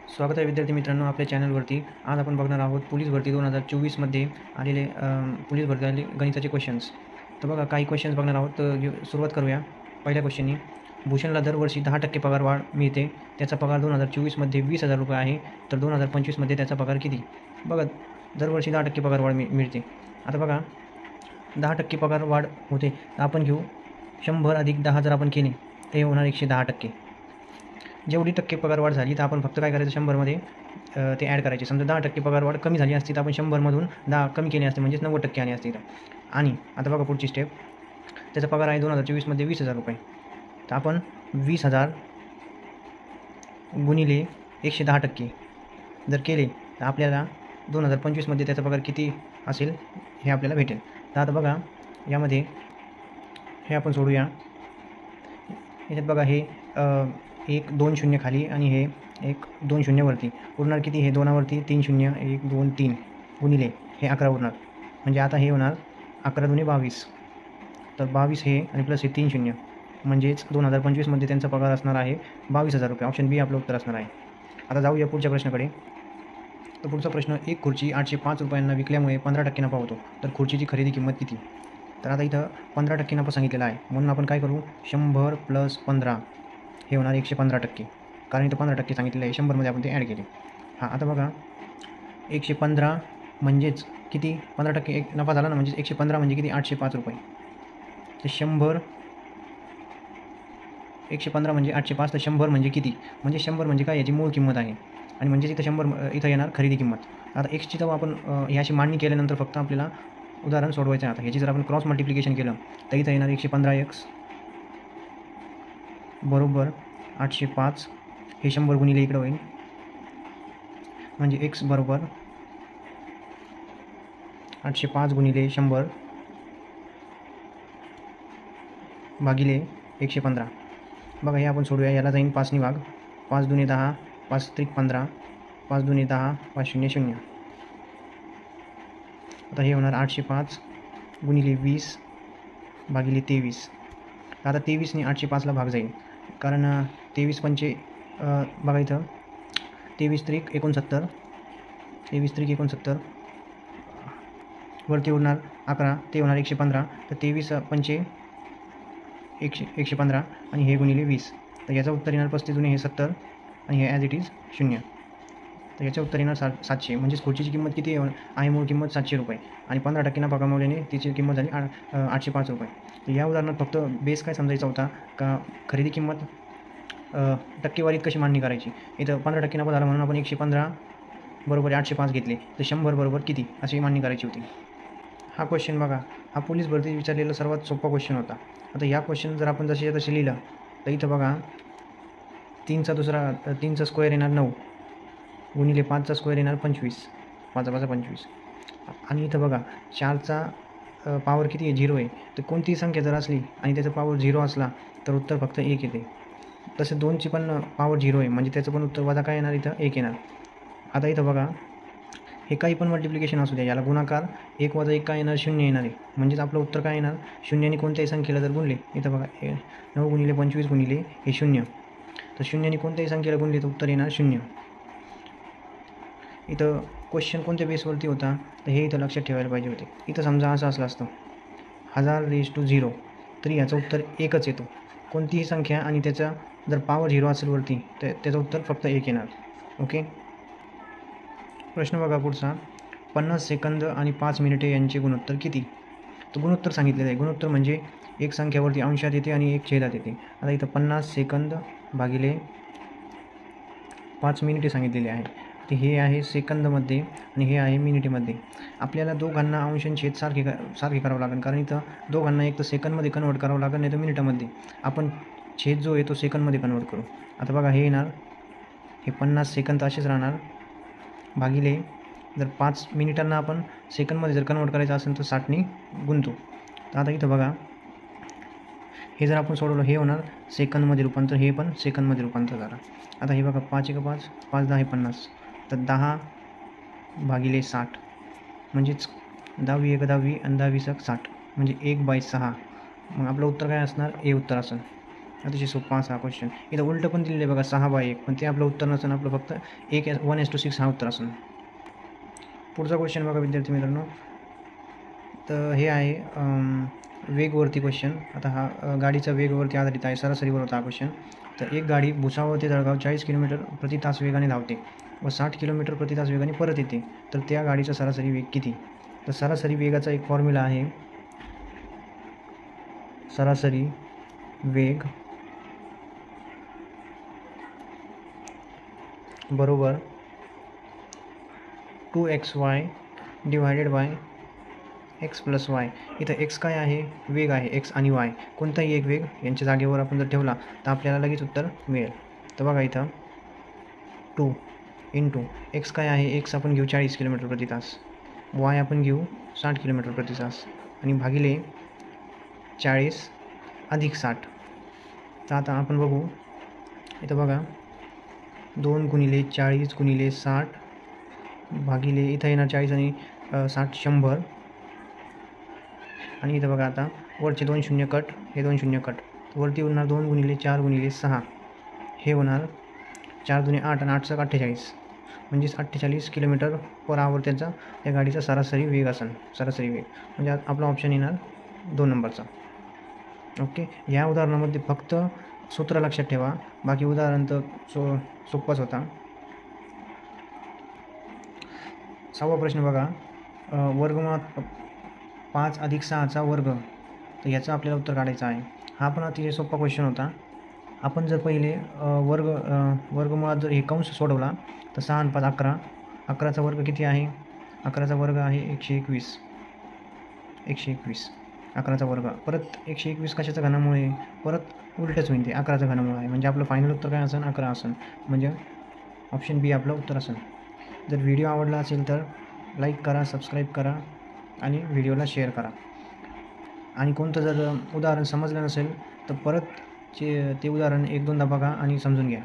स्वागत आहे विद्यार्थी मित्रांनो आपल्या चॅनलवरती. आज आपण बघणार आहोत पोलीस भरती 2024मध्ये आलेले पोलीस भरती आलेले गणिताचे क्वेश्चन्स. तर बघा काही क्वेश्चन्स बघणार आहोत. तर सुरुवात करूया पहिल्या क्वेश्चननी. भूषणला दरवर्षी 10% पगार वाढ मिळते. त्याचा पगार 2024मध्ये 20,000 रुपये आहे. तर 2025मध्ये त्याचा पगार किती? बघा दरवर्षी 10% पगार वाढ मिळते. आता बघा 10% पगार वाढ होते. तर आपण घेऊ 100 अधिक 10 जर आपण केले ते होणार 110%. जेवढी टक्के पगारवाढ झाली तर आपण फक्त काय करायचं 100मध्ये ते ॲड करायचे. समजा 10% पगारवाढ कमी झाली असती तर आपण 100मधून 10 कमी केले असते म्हणजेच 90% आले असते. आणि आता बघा पुढची स्टेप. त्याचा पगार आहे 2024मध्ये 20,000 रुपये. तर आपण 20,000 गुणिले 110% जर केले तर आपल्याला 2025मध्ये त्याचा पगार किती असेल हे आपल्याला भेटेल. तर आता बघा यामध्ये हे आपण सोडूया. याच्यात बघा हे 1 2 0 खाली आणि हे 1 2 0 वरती उरणार किती? हे 2वरती 3 0 1 2 3 गुणिले हे 11 उरणार. म्हणजे आता हे होणार 11 दुणे 22. तर 22 हे आणि प्लस हे 3 0 म्हणजेच 2025मध्ये त्यांचा पगार असणार आहे 22,000 रुपये. ऑप्शन बी आपलं उत्तर असणार आहे. आता जाऊया पुढच्या प्रश्नाकडे. तर पुढचा प्रश्न. एक खुर्ची 805 रुपयांना विकल्यामुळे 15% नफा होतो. तर खुर्चीची खरेदी किंमत किती? तर आता इथं 15% नफा सांगितलेला आहे म्हणून आपण काय करू 100 + 15 हे होणार 115%. कारण इथं 15% सांगितलेलं आहे 100मध्ये आपण ते ॲड केले. हां आता बघा 115 म्हणजेच किती? 15% एक नफा झाला ना म्हणजेच 115 म्हणजे किती? 805 रुपये. तर 100 115 म्हणजे 805 तर 100 म्हणजे किती? म्हणजे 100 म्हणजे काय याची मूळ किंमत आहे आणि म्हणजेच इथं 100 इथं येणार खरेदी किंमत. आता एक्सची जेव्हा आपण ह्याची मांडणी केल्यानंतर फक्त आपल्याला उदाहरण सोडवायचं आहे. आता ह्याची जर आपण क्रॉस मल्टिप्लिकेशन केलं तर इथं येणार 115x बरोबर 805 हे 100 गुणिले इकडं होईल म्हणजे x बरोबर 805 गुणिले 100 भागिले 115. बघा हे आपण सोडूया. याला जाईन 5 भाग. 5 दुणे 10 5 त्रिक 15 5 दुणे 10 5 0 0. आता हे होणार 805 गुणिले 20 भागिले 23. आता 23ने 805ला भाग जाईल कारण 23 पंचे बघा इथं 23 त्रिक 69 23 त्रिक 69 वरती उरणार 11 ते होणार 115. तर 23 पंचे 115 आणि हे गुणिले 20. तर याचं उत्तर येणार 35 दुणे हे 70 आणि हे ॲज इट इज 0. तर याचं उत्तर येणार 700. म्हणजेच खुर्चीची किंमत किती आहे? मूळ किंमत 700 रुपये आणि 15% नफा कमावल्याने तिची किंमत झाली 805 रुपये. तर या उदाहरणात फक्त बेस काय समजायचा होता का खरेदी किंमत टक्केवारीत कशी मांडणी करायची. इथं 15% नफा झाला म्हणून आपण 115 बरोबर 805 घेतले तर 100 बरोबर किती अशी मांडणी करायची होती. हा क्वेश्चन बघा हा पोलीस भरती विचारलेला सर्वात सोपा क्वेश्चन होता. आता या क्वेश्चन जर आपण जसे तसे लिहिलं तर इथं बघा 3चा स्क्वेअर येणार 9 गुणिले 5चा स्क्वेअर येणार 25 5 5 25 आणि इथं बघा 4चा पॉवर किती आहे 0 आहे. तर कोणतीही संख्या जर असली आणि त्याचा पॉवर 0 असला तर उत्तर फक्त 1 येते. तसे 2ची पण पॉवर 0 आहे म्हणजे त्याचं पण उत्तर वजा काय येणार इथं 1 येणार. आता इथं बघा हे काही पण मल्टिप्लिकेशन असू द्या याला गुणाकार 1 वजा 1 काय येणार 0 येणार आहे. म्हणजेच आपलं उत्तर काय येणार 0ने कोणत्याही संख्येला जर गुणले इथं बघा 9 गुणिले 25 गुणिले हे 0 तर 0ने कोणत्याही संख्येला गुणले तर उत्तर येणार 0. इथं क्वेश्चन कोणत्या बेसवरती होता तर हे इथं लक्षात ठेवायला पाहिजे होते. इथं समजा असं असलं असतं 1000 तरी याचं उत्तर 1च येतो. कोणतीही संख्या आणि त्याचा जर पॉवर 0 असेल वरती तर त्याचं उत्तर फक्त 1 येणार. ओके. प्रश्न बघा पुढचा. 50 सेकंद आणि 5 मिनिटे यांचे गुणोत्तर किती? तर गुणोत्तर सांगितलेलं आहे. गुणोत्तर म्हणजे एक संख्यावरती अंशात येते आणि एक छेदात येते. आता इथं 50 सेकंद भागिले 5 मिनिटे सांगितलेले आहे. तर हे आहे सेकंदमध्ये आणि हे आहे मिनिटेमध्ये. आपल्याला दोघांना अंश आणि छेद सारखे करावं लागेल कारण इथं दोघांना एक तर सेकंदमध्ये कन्वर्ट करावं लागेल नाही तर मिनिटामध्ये. आपण छेद जो आहे तो सेकंदमध्ये कन्वर्ट करू. आता बघा हे येणार हे 50 सेकंद असेच राहणार भागिले जर 5 मिनिटांना आपण सेकंदमध्ये जर कन्वर्ट करायचं असेल तर 60ने गुणतो. तर आता इथं बघा हे जर आपण सोडवलं हे होणार सेकंदमध्ये रूपांतर हे पण सेकंदमध्ये रूपांतर झालं. आता हे बघा 5 1 5 5 10 हे 50 तर 10 भागिले 60 म्हणजेच 10 1 10 आणि 10 20 60 म्हणजे 1/6. मग आपलं उत्तर काय असणार? ए उत्तर असेल. अतिशय सोपा असा क्वेश्चन. इथं उलटं पण दिलेलं आहे बघा 6/1, पण ते आपलं उत्तर नसून आपलं फक्त 1:6 हा उत्तर असेल. पुढचा क्वेश्चन बघा विद्यार्थी मित्रांनो. तर हे आहे वेगवरती क्वेश्चन. आता हा गाडीचा वेगवरती आधारित आहे, सरासरीवर होता हा क्वेश्चन. तर एक गाडी भुसावळ ते जळगाव 40 किलोमीटर प्रति तास वेगाने धावते व 60 किलोमीटर प्रति तास वेगाने परत येते. तर त्या गाडीचा सरासरी वेग किती? तर सरासरी वेगाचा एक फॉर्म्युला आहे. सरासरी वेग बरोबर 2xy divided by x + y. इथं x काय आहे? वेग आहे. x आणि y कोणताही एक वेग यांच्या जागेवर आपण जर ठेवला तर आपल्याला लगेच उत्तर मिळेल. तर बघा इथं 2 × x काय आहे? x आपण घेऊ 40 किलोमीटर प्रति तास, y आपण घेऊ 60 किलोमीटर प्रति तास आणि भागिले 40 + 60. तर आता आपण बघू इथं बघा 2 × 40 × 60 भागिले इथं येणार 40 आणि 60 100 आणि इथं बघा आता वरचे 2 शून्य कट, हे 2 शून्य कट, वरती होणार 2 × 4 × 6, हे होणार 4 × 8 आणि 8 × 48 म्हणजेच 48 km/h त्याचा त्या गाडीचा सरासरी वेग असेल. सरासरी वेग म्हणजे आपला ऑप्शन येणार 2 नंबरचा. ओके. या उदाहरणामध्ये फक्त सूत्र लक्षात ठेवा, बाकी उदाहरण तर सोपंच होता. 6वा प्रश्न बघा. वर्गमुळात 5 + 6चा वर्ग. तर याचं आपल्याला उत्तर काढायचं आहे. हा पण अतिशय सोपा क्वेश्चन होता. आपण जर पहिले वर्गमुळात जर हे कंस सोडवला तर 6 आणि 5 11. 11चा वर्ग किती आहे? 11चा वर्ग आहे 121. 121 11चा वर्ग. परत 121 कशाच्या घनामुळे? परत उलटच होईल, ते 11चा घनामुळे आहे. म्हणजे आपलं फायनल उत्तर काय असेल? 11 असेल. म्हणजे ऑप्शन बी आपलं उत्तर असेल. जर व्हिडिओ आवडला असेल तर लाईक करा, सबस्क्राईब करा आणि व्हिडिओला शेअर करा. आणि कोणतं जर उदाहरण समजलं नसेल तर परत ते उदाहरण 1-2दा बघा आणि समजून घ्या.